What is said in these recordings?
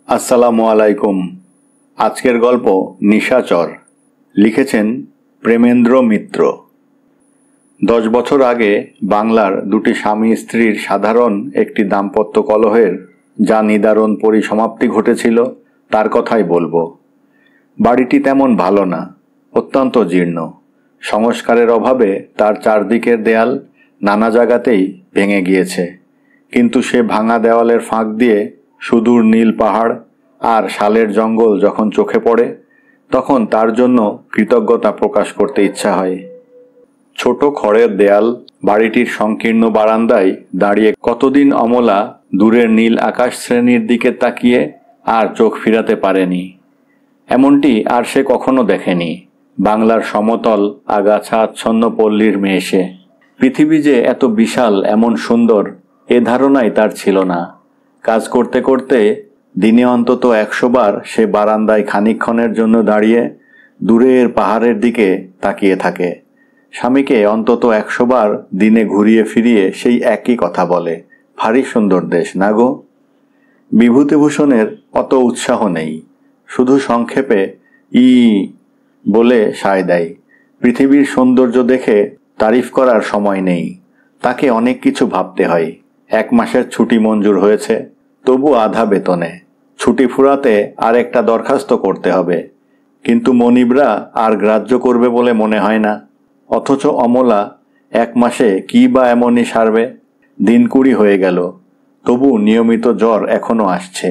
আসসালামু আলাইকুম। আজকের গল্প নিশাচর। লিখেছেন প্রেমেন্দ্র মিত্র। 10 বছর আগে বাংলার দুটি স্বামী স্ত্রীর সাধারণ একটি দাম্পত্য কলহের যা নিদারুণ পরিসমাপ্তি ঘটেছিল তার কথাই বলবো। বাড়িটি তেমন ভালো না, অত্যন্ত জীর্ণ। সংস্কারের অভাবে তার চারদিকের দেয়াল নানা জায়গাতেই ভেঙে গিয়েছে, কিন্তু সে ভাঙা দেওয়ালের ফাঁক দিয়ে সুদূর নীল পাহাড় আর শালের জঙ্গল যখন চোখে পড়ে তখন তার জন্য কৃতজ্ঞতা প্রকাশ করতে ইচ্ছা হয়। ছোট খড়ের দেয়াল, বাড়িটির সংকীর্ণ বারান্দায় দাঁড়িয়ে কতদিন অমলা দূরের নীল আকাশ শ্রেণীর দিকে তাকিয়ে আর চোখ ফিরাতে পারেনি। এমনটি আর সে কখনো দেখেনি। বাংলার সমতল আগাছা আচ্ছন্ন পল্লীর মেয়ে সে। পৃথিবী যে এত বিশাল, এমন সুন্দর, এ ধারণাই তার ছিল না। কাজ করতে করতে দিনে অন্তত 100 বার সে বারান্দায় খানিকক্ষণের জন্য দাঁড়িয়ে দূরের পাহাড়ের দিকে তাকিয়ে থাকে। স্বামীকে অন্তত 100 বার দিনে ঘুরিয়ে ফিরিয়ে সেই একই কথা বলে, ভারী সুন্দর দেশ না গো। বিভূতিভূষণের অত উৎসাহ নেই, শুধু সংক্ষেপে ই বলে সায় দেয়। পৃথিবীর সৌন্দর্য দেখে তারিফ করার সময় নেই, তাকে অনেক কিছু ভাবতে হয়। 1 মাসের ছুটি মঞ্জুর হয়েছে, তবু আধা বেতনে। ছুটি ফুরাতে আর একটা দরখাস্ত করতে হবে, কিন্তু মনিবরা আর গ্রাহ্য করবে বলে মনে হয় না। অথচ অমলা 1 মাসে কি বা এমনই সারবে। দিন 20 হয়ে গেল, তবু নিয়মিত জ্বর এখনো আসছে।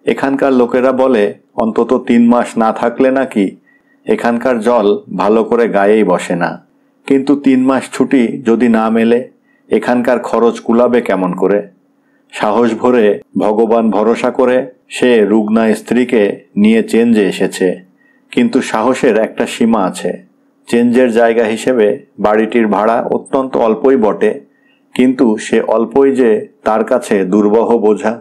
এখানকার লোকেরা বলে অন্তত 3 মাস না থাকলে নাকি এখানকার জল ভালো করে গায়েই বসে না। কিন্তু 3 মাস ছুটি যদি না মেলে এখানকার খরচ কুলাবে কেমন করে? সাহস ভরে ভগবান ভরসা করে সে রুগ্না স্ত্রীকে নিয়ে চেঞ্জে এসেছে, কিন্তু সাহসের একটা সীমা আছে। চেঞ্জের জায়গা হিসেবে বাড়িটির ভাড়া অত্যন্ত অল্পই বটে, কিন্তু সে অল্পই যে তার কাছে দুর্বহ বোঝা।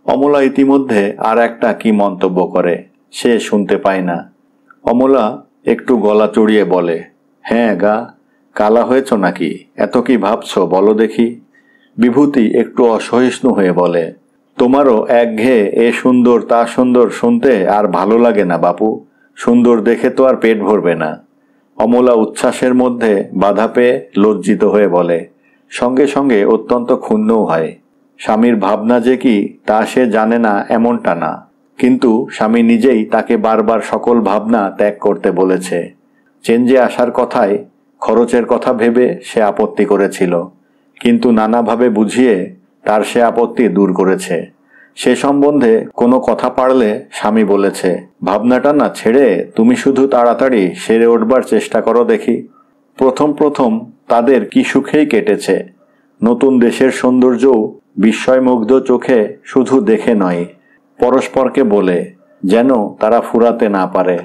অমলা ইতিমধ্যে আর একটা কি মন্তব্য করে সে শুনতে পায় না। অমলা একটু গলা চড়িয়ে বলে, হ্যাঁ গা, কালা হয়েছ নাকি? এত কি ভাবছো বলো দেখি। বিভূতি একটু অসহিষ্ণু হয়ে বলে, তোমারও একঘেয়ে এ সুন্দর তা সুন্দর শুনতে আর ভালো লাগে না বাপু। সুন্দর দেখে তো আর পেট ভরবে না। অমলা উচ্ছ্বাসের মধ্যে বাধা পেয়ে লজ্জিত হয়ে বলে, সঙ্গে সঙ্গে অত্যন্ত ক্ষুণ্ণও হয়। স্বামীর ভাবনা যে কি তা সে জানে না এমনটা না, কিন্তু স্বামী নিজেই তাকে বারবার সকল ভাবনা ত্যাগ করতে বলেছে। চেঞ্জে আসার কথায় খরচের কথা ভেবে সে আপত্তি করেছিল, কিন্তু নানাভাবে বুঝিয়ে তার সে আপত্তি দূর করেছে। সে সম্বন্ধে কোনো কথা পারলে স্বামী বলেছে, ভাবনাটা না ছেড়ে তুমি শুধু তাড়াতাড়ি সেরে উঠবার চেষ্টা করো দেখি। প্রথম প্রথম তাদের কি সুখেই কেটেছে। নতুন দেশের সৌন্দর্যও বিস্ময়মুগ্ধ চোখে শুধু দেখে নয়, পরস্পরকে বলে, যেন তারা ফুরাতে না পারে।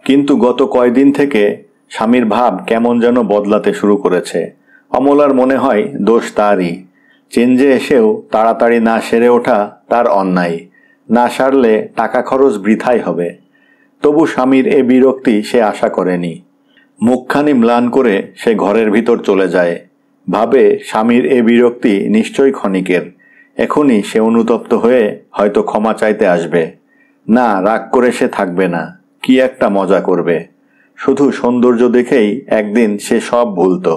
কিন্তু গত কয়দিন থেকে স্বামীর ভাব কেমন যেন বদলাতে শুরু করেছে। অমলার মনে হয় দোষ তারই। চেঞ্জে এসেও তাড়াতাড়ি না সেরে ওঠা তার অন্যায়। না সারলে টাকা খরচ বৃথাই হবে। তবু স্বামীর এ বিরক্তি সে আশা করেনি। মুখখানি ম্লান করে সে ঘরের ভিতর চলে যায়। ভাবে স্বামীর এ বিরক্তি নিশ্চয়ই ক্ষণিকের। এখনই সে অনুতপ্ত হয়ে হয়তো ক্ষমা চাইতে আসবে। না, রাগ করে সে থাকবে না, কি একটা মজা করবে। শুধু সৌন্দর্য দেখেই একদিন সে সব ভুলত,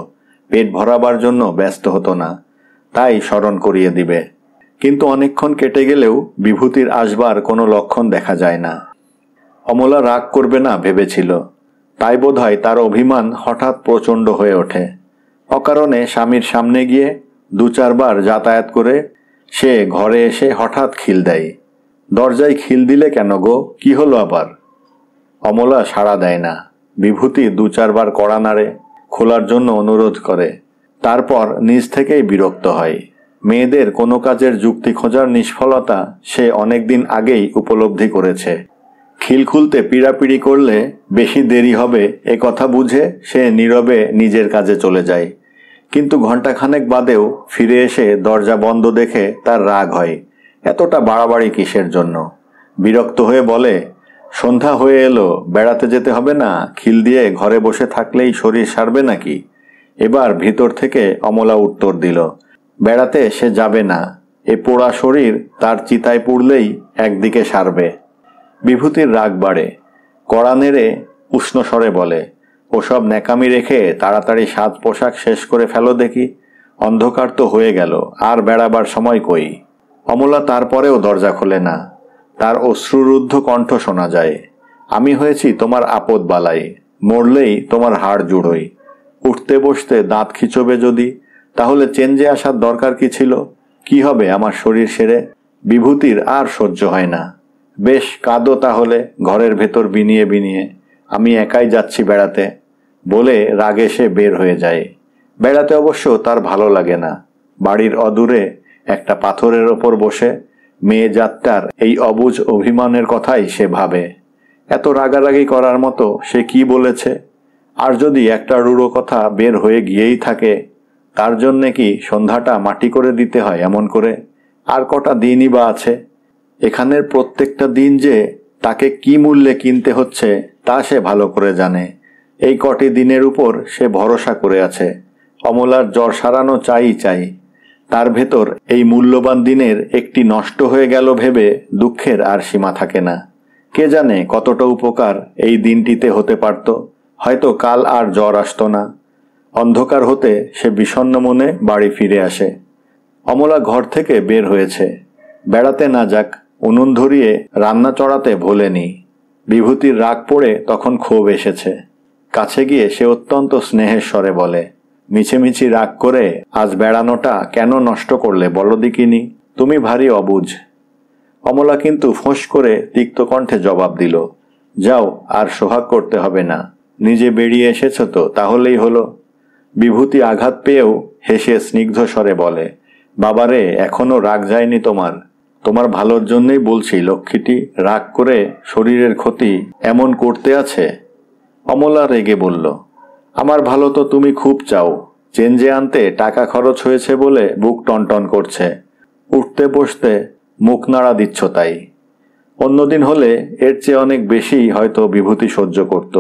পেট ভরাবার জন্য ব্যস্ত হতো না, তাই স্মরণ করিয়ে দিবে। কিন্তু অনেকক্ষণ কেটে গেলেও বিভূতির আসবার কোনো লক্ষণ দেখা যায় না। অমলা রাগ করবে না ভেবেছিল, তাই বোধহয় তার অভিমান হঠাৎ প্রচণ্ড হয়ে ওঠে। অকারণে স্বামীর সামনে গিয়ে 2-4 বার যাতায়াত করে সে ঘরে এসে হঠাৎ খিল দেয়। দরজায় খিল দিলে কেন গো, কি হলো আবার? অমলা সাড়া দেয় না। বিভূতি 2-4 বার কড়া নাড়ে, খোলার জন্য অনুরোধ করে। তারপর নিজ থেকেই বিরক্ত হয়। মেয়েদের কোনো কাজের যুক্তি খোঁজার নিষ্ফলতা সে অনেকদিন আগেই উপলব্ধি করেছে। খিল খুলতে পীড়াপিড়ি করলে বেশি দেরি হবে এ কথা বুঝে সে নীরবে নিজের কাজে চলে যায়। কিন্তু ঘণ্টাখানেক বাদেও ফিরে এসে দরজা বন্ধ দেখে তার রাগ হয়। এতটা বাড়াবাড়ি কিসের জন্য? বিরক্ত হয়ে বলে, সন্ধ্যা হয়ে এলো, বেড়াতে যেতে হবে না? খিল দিয়ে ঘরে বসে থাকলেই শরীর সারবে নাকি? এবার ভিতর থেকে অমলা উত্তর দিল, বেড়াতে সে যাবে না। এ পোড়া শরীর তার চিতায় পুড়লেই একদিকে সারবে। বিভূতির রাগ বাড়ে, কড়া নেড়ে উষ্ণ স্বরে বলে, ওসব ন্যাকামি রেখে তাড়াতাড়ি সাজ পোশাক শেষ করে ফেলো দেখি। অন্ধকার তো হয়ে গেল, আর বেড়াবার সময় কই। অমলা তারপরেও দরজা খোলে না। তার অশ্রুরুদ্ধ কণ্ঠ শোনা যায়, আমি হয়েছি তোমার আপদ বালাই, মরলেই তোমার হাড় জুড়োই। উঠতে বসতে দাঁত খিচবে যদি, তাহলে চেঞ্জে আসার দরকার কি ছিল? কি হবে আমার শরীর সেরে? বিভূতির আর সহ্য হয় না। বেশ কাঁদো তাহলে ঘরের ভেতর বিনিয়ে বিনিয়ে, আমি একাই যাচ্ছি বেড়াতে বলে রাগে সে বের হয়ে যায়। বেড়াতে অবশ্য তার ভালো লাগে না। বাড়ির অদূরে একটা পাথরের ওপর বসে মেয়ে যাত্রার এই অবুঝ অভিমানের কথাই সে ভাবে। এত রাগারাগি করার মতো সে কি বলেছে? আর যদি একটা রূঢ় কথা বের হয়ে গিয়েই থাকে, তার জন্যে কি সন্ধ্যাটা মাটি করে দিতে হয় এমন করে? আর কটা দিনই বা আছে। এখানের প্রত্যেকটা দিন যে তাকে কি মূল্যে কিনতে হচ্ছে তা সে ভালো করে জানে। এই কটি দিনের উপর সে ভরসা করে আছে। অমলার জ্বর সারানো চাই। তার ভেতর এই মূল্যবান দিনের একটি নষ্ট হয়ে গেল ভেবে দুঃখের আর সীমা থাকে না। কে জানে কতটা উপকার এই দিনটিতে হতে পারত। হয়তো কাল আর জ্বর আসতো না। অন্ধকার হতে সে বিষণ্ণ মনে বাড়ি ফিরে আসে। অমলা ঘর থেকে বের হয়েছে। বেড়াতে না যাক, উনুন ধরিয়ে রান্না চড়াতে ভোলেনি। বিভূতির রাগ পড়ে তখন ক্ষোভ এসেছে। কাছে গিয়ে সে অত্যন্ত স্নেহের স্বরে বলে, মিছিমিছি রাগ করে আজ বেড়ানোটা কেন নষ্ট করলে বলো দেখিনি? তুমি ভারী অবুঝ। অমলা কিন্তু ফোঁস করে তিক্ত কণ্ঠে জবাব দিল, যাও, আর সোহাগ করতে হবে না। নিজে বেরিয়ে এসেছ তো, তাহলেই হলো। বিভূতি আঘাত পেয়েও হেসে স্নিগ্ধ স্বরে বলে, বাবারে, এখনো রাগ যায়নি তোমার? তোমার ভালোর জন্যই বলছি লক্ষ্মীটি, রাগ করে শরীরের ক্ষতি এমন করতে আছে? অমলা রেগে বলল, আমার ভালো তো তুমি খুব চাও। চেঞ্জে আনতে টাকা খরচ হয়েছে বলে বুক টনটন করছে, উঠতে বসতে মুখ নাড়া দিচ্ছ তাই। অন্যদিন হলে এর চেয়ে অনেক বেশি হয়তো বিভূতি সহ্য করত।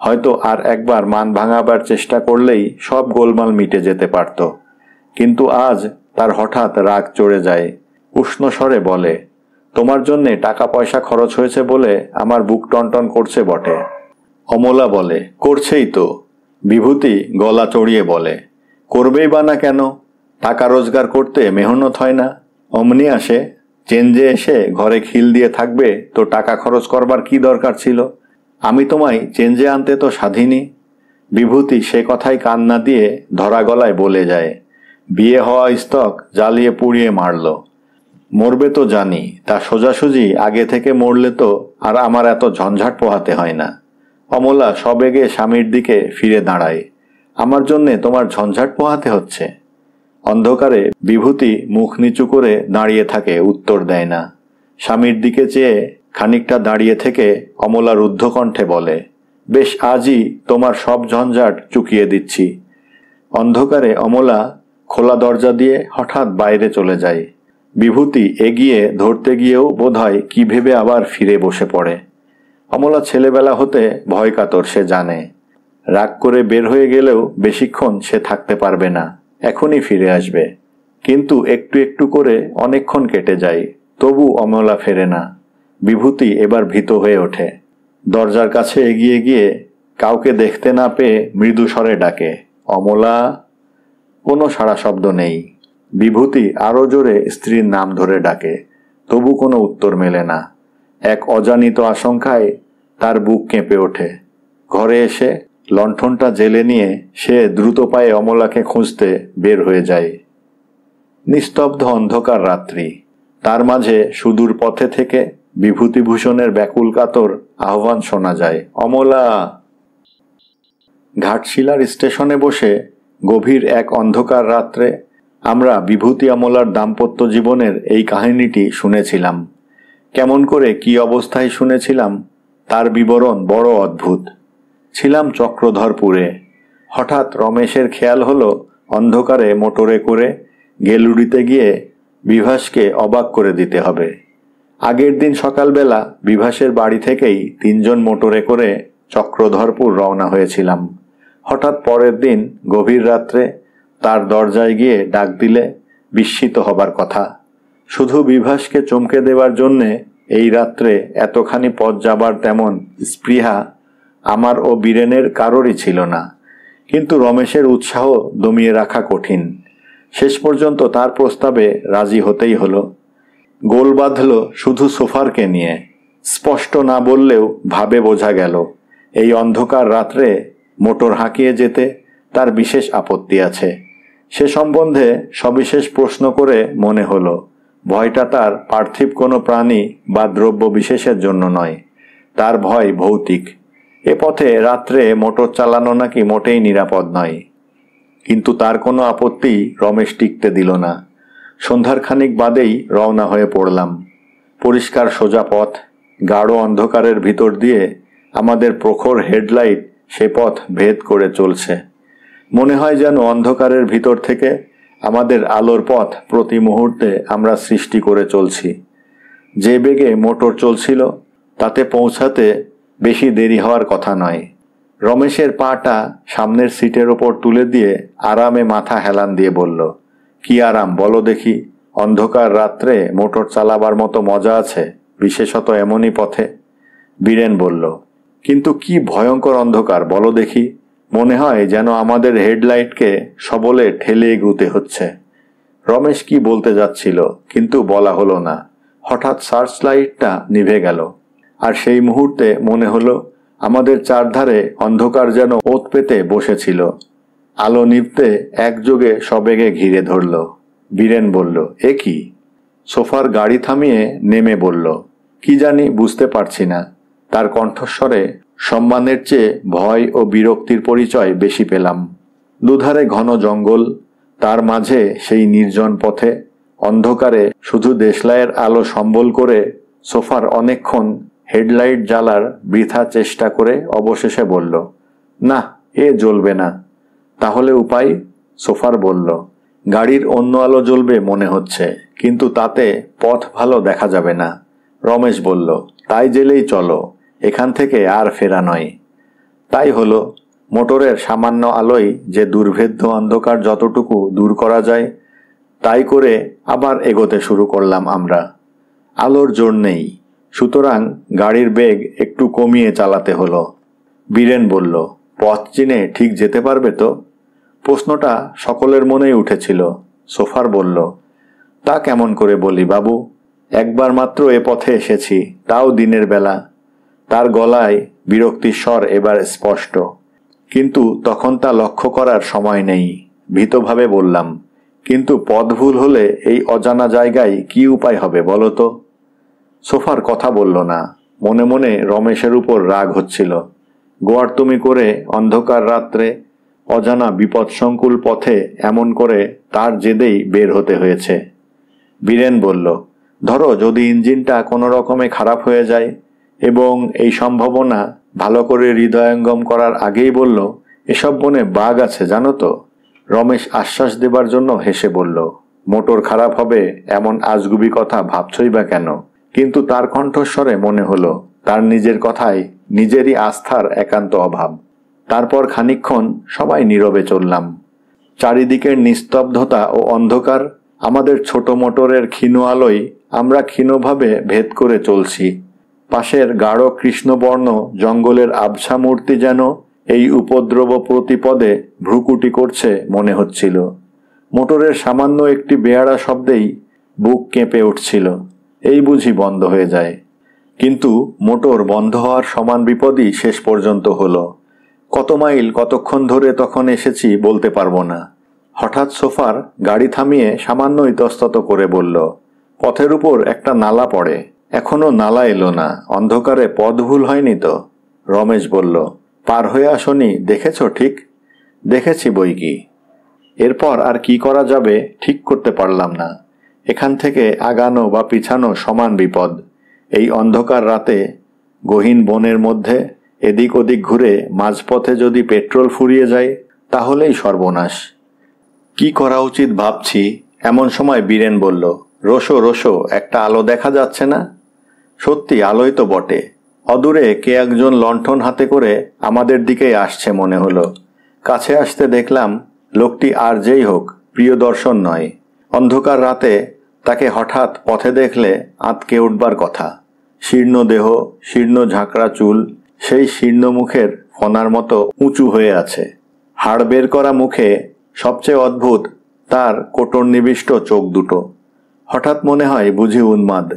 হয়তো আর একবার মান ভাঙাবার চেষ্টা করলেই সব গোলমাল মিটে যেতে পারত। কিন্তু আজ তার হঠাৎ রাগ চড়ে যায়। উষ্ণ স্বরে বলে, তোমার জন্যে টাকা পয়সা খরচ হয়েছে বলে আমার বুক টনটন করছে বটে। অমলা বলে, করছেই তো। বিভূতি গলা চড়িয়ে বলে, করবেই বা না কেন? টাকা রোজগার করতে মেহনত হয় না? অমনি আসে। চেঞ্জে এসে ঘরে খিল দিয়ে থাকবে তো টাকা খরচ করবার কি দরকার ছিল? আমি তোমায় চেঞ্জে আনতে তো স্বাধীনি। বিভূতি সে কথাই কান না দিয়ে ধরা গলায় বলে যায়, বিয়ে হওয়া স্তক জ্বালিয়ে পুড়িয়ে মারল। মরবে তো জানি, তা সোজাসুজি আগে থেকে মরলে তো আর আমার এত ঝঞ্ঝাট পোহাতে হয় না। অমলা সবেগে স্বামীর দিকে ফিরে দাঁড়ায়, আমার জন্যে তোমার ঝঞ্ঝাট পোহাতে হচ্ছে? অন্ধকারে বিভূতি মুখ নিচু করে দাঁড়িয়ে থাকে, উত্তর দেয় না। স্বামীর দিকে চেয়ে খানিকটা দাঁড়িয়ে থেকে অমলা রুদ্ধ কণ্ঠে বলে, বেশ, আজই তোমার সব ঝঞ্ঝাট চুকিয়ে দিচ্ছি। অন্ধকারে অমলা খোলা দরজা দিয়ে হঠাৎ বাইরে চলে যায়। বিভূতি এগিয়ে ধরতে গিয়েও বোধহয় কি ভেবে আবার ফিরে বসে পড়ে। অমলা ছেলেবেলা হতে ভয় কাতর, সে জানে। রাগ করে বের হয়ে গেলেও বেশিক্ষণ সে থাকতে পারবে না, এখনই ফিরে আসবে। কিন্তু একটু একটু করে অনেকক্ষণ কেটে যায়, তবু অমলা ফেরে না। বিভূতি এবার ভীত হয়ে ওঠে। দরজার কাছে এগিয়ে গিয়ে কাউকে দেখতে না পেয়ে মৃদু স্বরে ডাকে, অমলা। কোনো সাড়া শব্দ নেই। বিভূতি আরো জোরে স্ত্রীর নাম ধরে ডাকে, তবু কোনো উত্তর মেলে না। এক অজানিত আশঙ্কায় তার বুক কেঁপে ওঠে। ঘরে এসে লণ্ঠনটা জেলে নিয়ে সে দ্রুত পায়ে অমলাকে খুঁজতে বের হয়ে যায়। নিস্তব্ধ অন্ধকার রাত্রি, তার মাঝে সুদূর পথে থেকে বিভূতিভূষণের ব্যাকুল কাতর আহ্বান শোনা যায়, অমলা। ঘাটশিলার স্টেশনে বসে গভীর এক অন্ধকার রাত্রে আমরা বিভূতি অমলার দাম্পত্য জীবনের এই কাহিনীটি শুনেছিলাম। কেমন করে কি অবস্থায় শুনেছিলাম তার বিবরণ বড় অদ্ভুত। ছিলাম চক্রধরপুরে। হঠাৎ রমেশের খেয়াল হলো অন্ধকারে মোটরে করে গেলুড়িতে গিয়ে বিভাসকে অবাক করে দিতে হবে। আগের দিন সকালবেলা বিভাসের বাড়ি থেকেই 3 জন মোটরে করে চক্রধরপুর রওনা হয়েছিলাম। হঠাৎ পরের দিন গভীর রাত্রে তার দরজায় গিয়ে ডাক দিলে বিস্মিত হবার কথা। শুধু বিভাসকে চমকে দেবার জন্যে এই রাত্রে এতখানি পথ যাবার তেমন স্পৃহা আমার ও বীরেনের কারোরই ছিল না। কিন্তু রমেশের উৎসাহ দমিয়ে রাখা কঠিন। শেষ পর্যন্ত তার প্রস্তাবে রাজি হতেই হলো। গোল বাঁধল শুধু সোফারকে নিয়ে। স্পষ্ট না বললেও ভাবে বোঝা গেল এই অন্ধকার রাত্রে মোটর হাঁকিয়ে যেতে তার বিশেষ আপত্তি আছে। সে সম্বন্ধে সবিশেষ প্রশ্ন করে মনে হলো ভয়টা তার পার্থিব কোনো প্রাণী বা দ্রব্য বিশেষের জন্য নয়, তার ভয় ভৌতিক। এ পথে রাত্রে মোটর চালানো নাকি মোটেই নিরাপদ নয়। কিন্তু তার কোনো আপত্তি রমেশ টিকতে দিল না। সন্ধ্যার খানিক বাদেই রওনা হয়ে পড়লাম। পরিষ্কার সোজা পথ, গাঢ় অন্ধকারের ভিতর দিয়ে আমাদের প্রখর হেডলাইট সে পথ ভেদ করে চলছে। মনে হয় যেন অন্ধকারের ভিতর থেকে আমাদের আলোর পথ প্রতি মুহূর্তে আমরা সৃষ্টি করে চলছি। যে বেগে মোটর চলছিল তাতে পৌঁছাতে বেশি দেরি হওয়ার কথা নয়। রমেশের পাটা সামনের সিটের ওপর তুলে দিয়ে আরামে মাথা হেলান দিয়ে বলল, কি আরাম বলো দেখি, অন্ধকার রাত্রে মোটর চালাবার মতো মজা আছে, বিশেষত এমনই পথে। বীরেন বলল, কিন্তু কি ভয়ঙ্কর অন্ধকার বলো দেখি, মনে হয় যেন আমাদের হেডলাইটকে সবলে ঠেলে এগুতে হচ্ছে। রমেশ কি বলতে যাচ্ছিল কিন্তু বলা হলো না। হঠাৎ সার্চ লাইটটা নিভে গেল, আর সেই মুহূর্তে মনে হলো আমাদের চারধারে অন্ধকার যেন ওত পেতে বসেছিল। আলো নিভতে একযোগে সবেগে ঘিরে ধরল। বীরেন বলল, এ কি? সোফার গাড়ি থামিয়ে নেমে বলল, কি জানি বুঝতে পারছি না। তার কণ্ঠস্বরে সম্মানের চেয়ে ভয় ও বিরক্তির পরিচয় বেশি পেলাম। দুধারে ঘন জঙ্গল, তার মাঝে সেই নির্জন পথে অন্ধকারে শুধু দেশলাইয়ের আলো সম্বল করে সোফার অনেকক্ষণ হেডলাইট জ্বালার বৃথা চেষ্টা করে অবশেষে বলল, না, এ জ্বলবে না। তাহলে উপায়? সোফার বলল, গাড়ির অন্য আলো জ্বলবে মনে হচ্ছে, কিন্তু তাতে পথ ভালো দেখা যাবে না। রমেশ বলল, তাই জেলেই চলো, এখান থেকে আর ফেরা নয়। তাই হলো। মোটরের সামান্য আলোয় যে দুর্ভেদ্য অন্ধকার যতটুকু দূর করা যায় তাই করে আবার এগোতে শুরু করলাম আমরা। আলোর জোর নেই, সুতরাং গাড়ির বেগ একটু কমিয়ে চালাতে হলো। বীরেন বলল, পথ চিনে ঠিক যেতে পারবে তো? প্রশ্নটা সকলের মনেই উঠেছিল। সোফার বলল, তা কেমন করে বলি বাবু, একবার মাত্র এ পথে এসেছি, তাও দিনের বেলা। তার গলায় বিরক্তির স্বর এবার স্পষ্ট, কিন্তু তখন তা লক্ষ্য করার সময় নেই। ভীতভাবে বললাম, কিন্তু পথ ভুল হলে এই অজানা জায়গায় কি উপায় হবে বলো তো? সোফার কথা বলল না। মনে মনে রমেশের উপর রাগ হচ্ছিল। গোয়ার্তুমি করে অন্ধকার রাত্রে অজানা বিপদসংকুল পথে এমন করে তার জেদেই বের হতে হয়েছে। বীরেন বলল, ধরো যদি ইঞ্জিনটা কোনো রকমে খারাপ হয়ে যায়, এবং এই সম্ভাবনা ভালো করে হৃদয়ঙ্গম করার আগেই বলল, এসব বনে বাঘ আছে জানো তো? রমেশ আশ্বাস দেবার জন্য হেসে বলল, মোটর খারাপ হবে এমন আজগুবি কথা ভাবছই বা কেন? কিন্তু তার কণ্ঠস্বরে মনে হলো তার নিজের কথায় নিজেরই আস্থার একান্ত অভাব। তারপর খানিকক্ষণ সবাই নীরবে চললাম। চারিদিকের নিস্তব্ধতা ও অন্ধকার আমাদের ছোট মোটরের ক্ষীণ আলোয় আমরা ক্ষীণভাবে ভেদ করে চলছি। পাশের গাঢ় কৃষ্ণবর্ণ জঙ্গলের আবছা মূর্তি যেন এই উপদ্রব প্রতিপদে ভ্রুকুটি করছে মনে হচ্ছিল। মোটরের সামান্য একটি বেয়াড়া শব্দেই বুক কেঁপে উঠছিল, এই বুঝি বন্ধ হয়ে যায়। কিন্তু মোটর বন্ধ হওয়ার সমান বিপদই শেষ পর্যন্ত হলো। কত মাইল কতক্ষণ ধরে তখন এসেছি বলতে পারবো না। হঠাৎ সোফার গাড়ি থামিয়ে সামান্য ইতস্তত করে বলল, পথের উপর একটা নালা পড়ে। এখনো নালা এলো না, অন্ধকারে পথ ভুল হয়নি তো? রমেশ বলল, পার হয়ে আসনি দেখেছ ঠিক? দেখেছি বই কি। এরপর আর কি করা যাবে ঠিক করতে পারলাম না। এখান থেকে আগানো বা পিছানো সমান বিপদ। এই অন্ধকার রাতে গহীন বনের মধ্যে এদিক ওদিক ঘুরে মাঝপথে যদি পেট্রোল ফুরিয়ে যায় তাহলেই সর্বনাশ। কি করা উচিত ভাবছি, এমন সময় বীরেন বলল, রোশো রোশো, একটা আলো দেখা যাচ্ছে না? সত্যি আলোই তো বটে। অদূরে কে একজন লণ্ঠন হাতে করে আমাদের দিকেই আসছে মনে হলো। কাছে আসতে দেখলাম লোকটি আর যেই হোক প্রিয়দর্শন নয়। অন্ধকার রাতে তাকে হঠাৎ পথে দেখলে আঁতকে উঠবার কথা। শীর্ণ দেহ, শীর্ণ ঝাঁকড়া চুল, সেই শীর্ণ মুখের ফনার মতো উঁচু হয়ে আছে। হাড় বের করা মুখে সবচেয়ে অদ্ভুত তার কোটর নিবিষ্ট চোখ দুটো। হঠাৎ মনে হয় বুঝি উন্মাদ,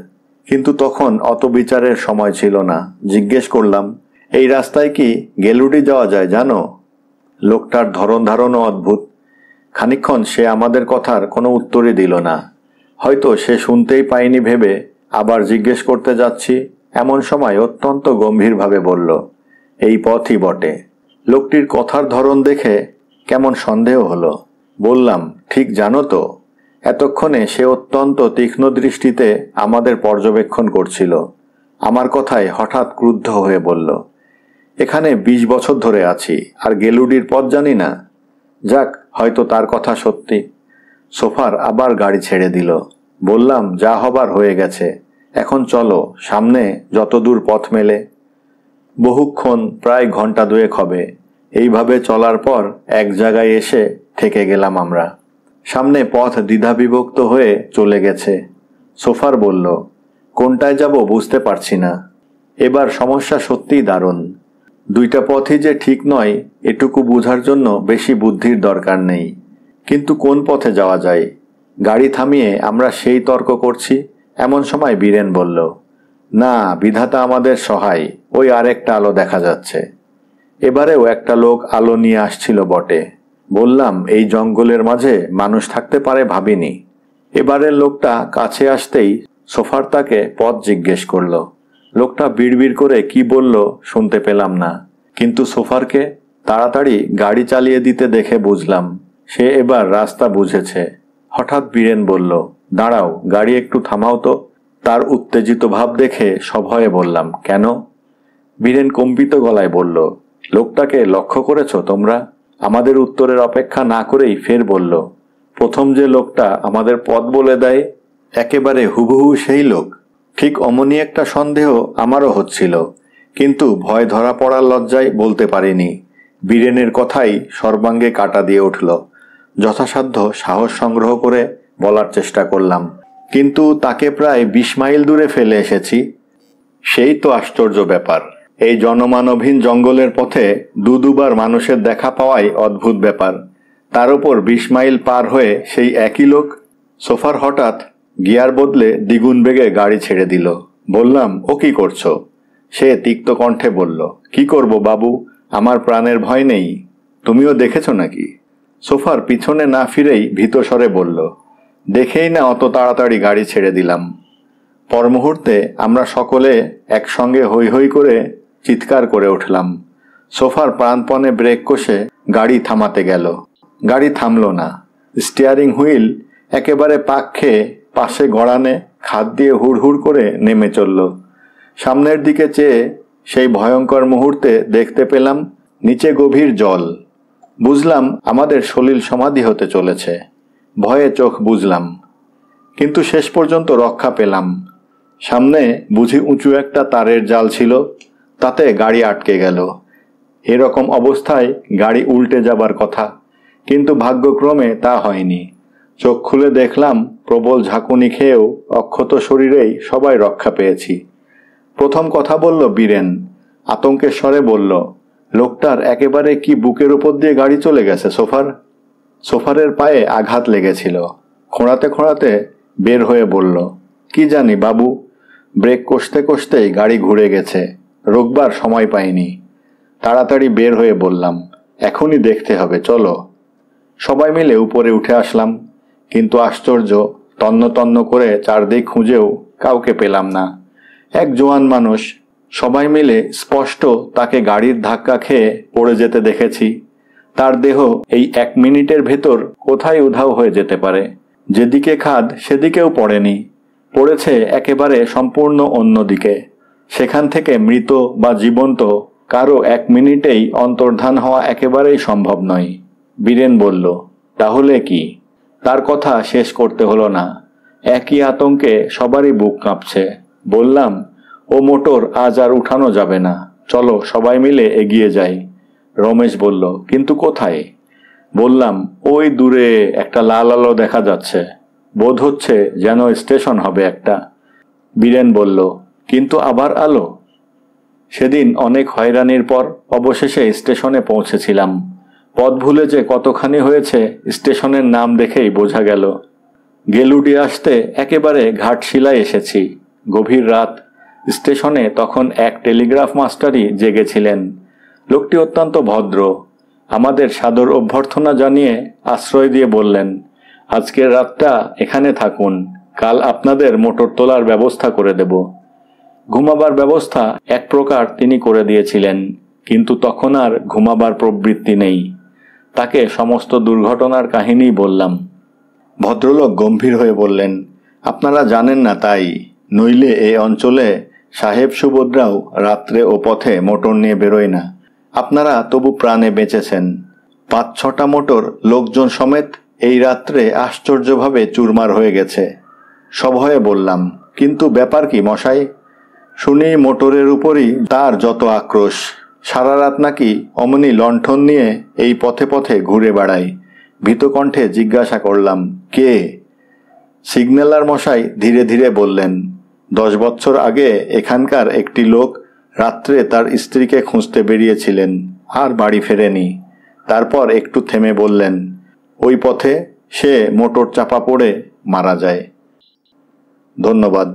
কিন্তু তখন অত বিচারের সময় ছিল না। জিজ্ঞেস করলাম, এই রাস্তায় কি গেলুডি যাওয়া যায় জানো? লোকটার ধরন ধারণও অদ্ভুত। খানিকক্ষণ সে আমাদের কথার কোনো উত্তরই দিল না। হয়তো সে শুনতেই পায়নি ভেবে আবার জিজ্ঞেস করতে যাচ্ছি, এমন সময় অত্যন্ত গম্ভীরভাবে বলল, এই পথই বটে। লোকটির কথার ধরন দেখে কেমন সন্দেহ হলো। বললাম, ঠিক জানো তো? এতক্ষণে সে অত্যন্ত তীক্ষ্ণ দৃষ্টিতে আমাদের পর্যবেক্ষণ করছিল। আমার কথায় হঠাৎ ক্রুদ্ধ হয়ে বলল, এখানে 20 বছর ধরে আছি, আর গেলুডির পথ জানি না। যাক, হয়তো তার কথা সত্যি। সোফার আবার গাড়ি ছেড়ে দিল। বললাম, যা হবার হয়ে গেছে, এখন চলো, সামনে যতদূর পথ মেলে। বহুক্ষণ, প্রায় ঘন্টা 2 হবে এইভাবে চলার পর এক জায়গায় এসে থেকে গেলাম আমরা। সামনে পথ দ্বিধাবিভক্ত হয়ে চলে গেছে। সোফার বলল, কোনটায় যাব বুঝতে পারছি না। এবার সমস্যা সত্যিই দারুণ। 2টা পথই যে ঠিক নয় এটুকু বোঝার জন্য বেশি বুদ্ধির দরকার নেই। কিন্তু কোন পথে যাওয়া যায়? গাড়ি থামিয়ে আমরা সেই তর্ক করছি, এমন সময় বীরেন বলল, না, বিধাতা আমাদের সহায়, ওই আরেকটা আলো দেখা যাচ্ছে। এবারেও একটা লোক আলো নিয়ে আসছিল বটে। বললাম, এই জঙ্গলের মাঝে মানুষ থাকতে পারে ভাবিনি। এবারের লোকটা কাছে আসতেই সোফার তাকে পথ জিজ্ঞেস করলো। লোকটা বিড়বিড় করে কি বলল শুনতে পেলাম না, কিন্তু সোফারকে তাড়াতাড়ি গাড়ি চালিয়ে দিতে দেখে বুঝলাম সে এবার রাস্তা বুঝেছে। হঠাৎ বীরেন বলল, দাঁড়াও, গাড়ি একটু থামাও তো। তার উত্তেজিত ভাব দেখে সভয়ে বললাম, কেন? বীরেন কম্পিত গলায় বলল, লোকটাকে লক্ষ্য করেছো তোমরা? আমাদের উত্তরের অপেক্ষা না করেই ফের বলল, প্রথম যে লোকটা আমাদের পথ বলে দেয়, একেবারে হুবহু সেই লোক। ঠিক অমনি একটা সন্দেহ আমারও হচ্ছিল, কিন্তু ভয় ধরা পড়ার লজ্জায় বলতে পারিনি। বীরেনের কথাই সর্বাঙ্গে কাটা দিয়ে উঠল। যথাসাধ্য সাহস সংগ্রহ করে বলার চেষ্টা করলাম, কিন্তু তাকে প্রায় 20 মাইল দূরে ফেলে এসেছি। সেই তো আশ্চর্য ব্যাপার। এই জনমানবহীন জঙ্গলের পথে দুবার মানুষের দেখা পাওয়াই অদ্ভুত ব্যাপার। তার উপর 20 মাইল পার হয়ে সেই একই লোক। সোফার হঠাৎ গিয়ার বদলে দ্বিগুণ বেগে গাড়ি ছেড়ে দিল। বললাম, ও কি করছো? সে তিক্ত কণ্ঠে বলল, কি করব বাবু, আমার প্রাণের ভয় নেই। তুমিও দেখেছো নাকি? সোফার পিছনে না ফিরেই ভীত স্বরে বলল, দেখেই না অত তাড়াতাড়ি গাড়ি ছেড়ে দিলাম। পর মুহূর্তে আমরা সকলে একসঙ্গে হৈ হৈ করে চিৎকার করে উঠলাম। সোফার প্রাণপণে ব্রেক কষে গাড়ি থামাতে গেল। গাড়ি থামল না। স্টিয়ারিং হুইল একেবারে পাক খেয়ে পাশে গড়ানে খাদ দিয়ে হুড়হুড় করে নেমে চলল। সামনের দিকে চেয়ে সেই ভয়ঙ্কর মুহূর্তে দেখতে পেলাম নিচে গভীর জল। বুঝলাম আমাদের সলিল সমাধি হতে চলেছে। ভয়ে চোখ বুঝলাম, কিন্তু শেষ পর্যন্ত রক্ষা পেলাম। সামনে বুঝি উঁচু একটা তারের জাল ছিল, তাতে গাড়ি আটকে গেল। এরকম অবস্থায় গাড়ি উল্টে যাবার কথা, কিন্তু ভাগ্যক্রমে তা হয়নি। চোখ খুলে দেখলাম প্রবল ঝাঁকুনি খেয়েও অক্ষত শরীরেই সবাই রক্ষা পেয়েছি। প্রথম কথা বলল বীরেন, আতঙ্কের স্বরে বলল, লোকটার একেবারে কি বুকের উপর দিয়ে গাড়ি চলে গেছে সোফার? সোফারের পায়ে আঘাত লেগেছিল। খোঁড়াতে খোঁড়াতে বের হয়ে বলল, কি জানি বাবু, ব্রেক কষতে কষতেই গাড়ি ঘুরে গেছে, রোকবার সময় পাইনি। তাড়াতাড়ি বের হয়ে বললাম, এখনই দেখতে হবে, চলো। সবাই মিলে উপরে উঠে আসলাম, কিন্তু আশ্চর্য, তন্ন তন্ন করে চারদিক খুঁজেও কাউকে পেলাম না। এক জোয়ান মানুষ, সবাই মিলে স্পষ্ট তাকে গাড়ির ধাক্কা খেয়ে পড়ে যেতে দেখেছি। তার দেহ এই 1 মিনিটের ভেতর কোথায় উধাও হয়ে যেতে পারে। যেদিকে খাদ সেদিকেও পড়েনি, পড়েছে একেবারে সম্পূর্ণ অন্যদিকে। সেখান থেকে মৃত বা জীবন্ত কারো 1 মিনিটেই অন্তর্ধান হওয়া একেবারেই সম্ভব নয়। বীরেন বলল, তাহলে কি? তার কথা শেষ করতে হলো না। একই আতঙ্কে সবারই বুক কাঁপছে। বললাম, ও মোটর আজ আর উঠানো যাবে না, চলো সবাই মিলে এগিয়ে যাই। রমেশ বলল, কিন্তু কোথায়? বললাম, ওই দূরে একটা লাল আলো দেখা যাচ্ছে, বোধ হচ্ছে যেন স্টেশন হবে একটা। বীরেন বলল, কিন্তু আবার আলো। সেদিন অনেক হয়রানির পর অবশেষে স্টেশনে পৌঁছেছিলাম। পথ ভুলে যে কতখানি হয়েছে স্টেশনের নাম দেখেই বোঝা গেল। গেলুডি আসতে একেবারে ঘাটশিলায় এসেছি। গভীর রাত। স্টেশনে তখন এক টেলিগ্রাফ মাস্টারই জেগেছিলেন। লোকটি অত্যন্ত ভদ্র। আমাদের সাদর অভ্যর্থনা জানিয়ে আশ্রয় দিয়ে বললেন, আজকের রাতটা এখানে থাকুন, কাল আপনাদের মোটর তোলার ব্যবস্থা করে দেব। ঘুমাবার ব্যবস্থা এক প্রকার তিনি করে দিয়েছিলেন, কিন্তু তখন আর ঘুমাবার প্রবৃত্তি নেই। তাকে সমস্ত দুর্ঘটনার কাহিনী বললাম। ভদ্রলোক গম্ভীর হয়ে বললেন, আপনারা জানেন না তাই, নইলে এই অঞ্চলে সাহেব সুভদ্রাও রাত্রে ও পথে মোটর নিয়ে বেরোয় না। আপনারা তবু প্রাণে বেঁচেছেন। ৫-৬টা মোটর লোকজন সমেত এই রাত্রে আশ্চর্যভাবে চুরমার হয়ে গেছে। সভয়ে বললাম, কিন্তু ব্যাপার কি মশাই? শুনি মোটরের উপরই তার যত আক্রোশ। সারা রাত নাকি অমনি লণ্ঠন নিয়ে এই পথে পথে ঘুরে বেড়ায়। ভীতকণ্ঠে জিজ্ঞাসা করলাম, কে? সিগন্যালার মশাই ধীরে ধীরে বললেন, 10 বছর আগে এখানকার একটি লোক রাত্রে তার স্ত্রীকে খুঁজতে বেরিয়েছিলেন, আর বাড়ি ফেরেনি। তারপর একটু থেমে বললেন, ওই পথে সে মোটর চাপা পড়ে মারা যায়। ধন্যবাদ।